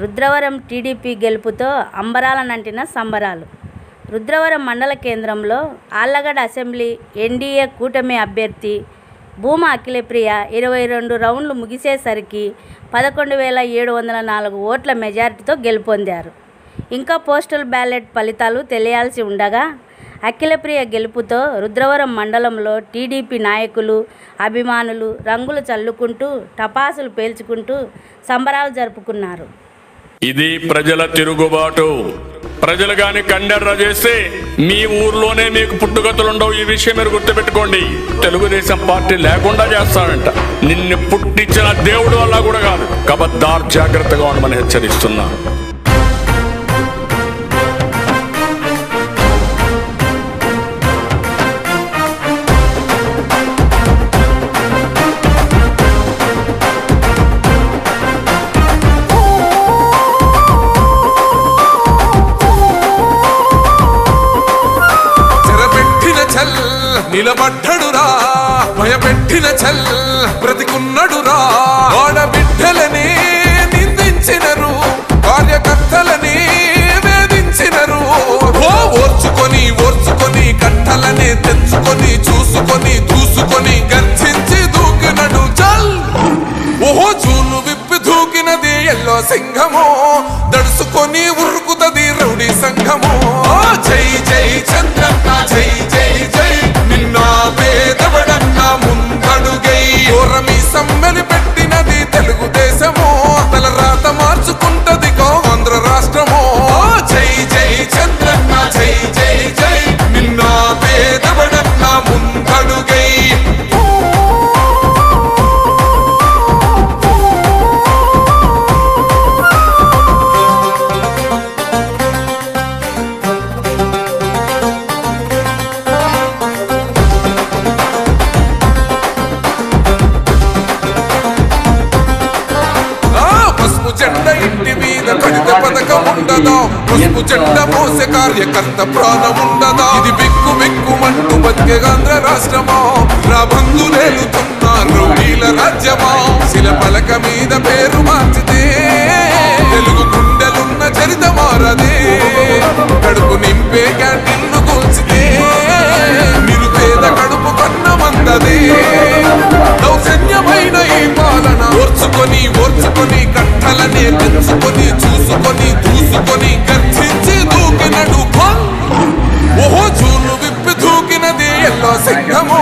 Rudravaram TDP గెలుపుతో అంబరాలనంటిన సంబరాలు. రుద్రవరం మండల కేంద్రంలో ఆళ్లగడ్డ అసెంబ్లీ ఎన్డీఏ కూటమి అభ్యర్థి భూమా అఖిలప్రియ 22 రౌండ్లు ముగిసేసరికి 11,704 ఓట్ల మెజారిటీతో గెలుపొందారు. ఇంకా పోస్టల్ బ్యాలెట్ ఫలితాలు తెలియాల్సి ఉండగా అఖిలప్రియ గెలుపుతో రుద్రవరం మండలంలో టీడీపీ నాయకులు, అభిమానులు రంగులు చల్లుకుంటూ టపాసులు పేల్చుకుంటూ సంబరాలు జరుపుకున్నారు. ఇది ప్రజల తిరుగుబాటు. ప్రజలు గాని కండెర్ర చేస్తే మీ ఊర్లోనే మీకు పుట్టుగతులుండవు. ఈ విషయం మీరు గుర్తుపెట్టుకోండి. తెలుగుదేశం పార్టీ లేకుండా చేస్తాడంట. నిన్ను పుట్టించిన దేవుడు వల్ల కూడా కాదు. కబద్దార్, జాగ్రత్తగా ఉండమని హెచ్చరిస్తున్నా. నిలబడ్డడురా భయపెట్టిన చల్ బ్రతికున్నడురా. ఆడబిడ్డలని నిందించినరు, కార్యకర్తలని వేధించినరు. ఓర్చుకొని ఓర్చుకొని కట్టలని తెంచుకొని చూసుకొని దూసుకొని గర్జించి దూకినడు చల్. ఓహో జూలు విప్పి దూకినది ఎల్లో సింహము, దడుసుకొని ఉరుకుతది రౌడీ సంఘము. జై జై చంద్రన్న జై జై జై, నిన్న పేదవడన్న ముందడుగై. ఓరమి సమ్మెలి పెట్టినది తెలుగుదేశము, తల రాత మార్చుకుంటది ఆంధ్ర రాష్ట్రము. జై జై చంద్రన్న జై జై జై, నిన్న పేదవడన్న ముందడుగై. జెండ ఇంటి మీద కడిత పథకం ఉండదా, పసుపు జెండ మోసే కార్యకర్త ప్రాణం ఉండదా. ఇది బిక్కు బిక్కుమంటూ బతికే ఆంధ్ర రాష్ట్రమా, నా బంధులేలుతున్నారు వీళ్ళ రాజ్యమా. శిల పలక మీద పేరు మార్చితే తెలుగు గుండెలున్న చరిత మారదే. కడుపు నింపే క్యాంటీన్లు కూల్చితే నిరుపేద కడుపు కన్నమందదే. దౌర్జన్యమైన ఈ పాలన ఓర్చుకొని ఓర్చుకొని కట్టలనే తెంచుకొని చూసుకొని దూసుకొని గర్జించి దూకినడు. ఓహో జూలు విప్పి దూకినది ఎల్లో సింహము,